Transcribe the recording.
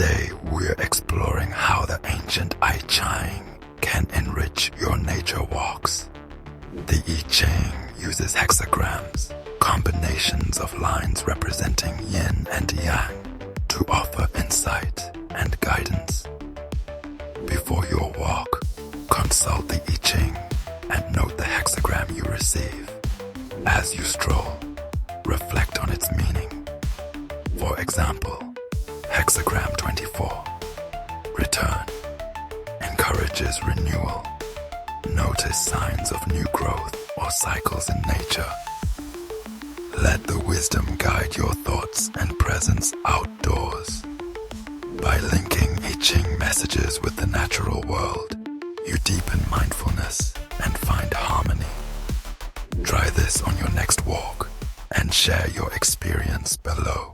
Today we're exploring how the ancient I Ching can enrich your nature walks. The I Ching uses hexagrams, combinations of lines representing yin and yang, to offer insight and guidance. Before your walk, consult the I Ching and note the hexagram you receive. As you stroll, reflect on its meaning. For example, hexagram 24, return, encourages renewal. Notice signs of new growth or cycles in nature. Let the wisdom guide your thoughts and presence outdoors. By linking I Ching messages with the natural world, you deepen mindfulness and find harmony. Try this on your next walk and share your experience below.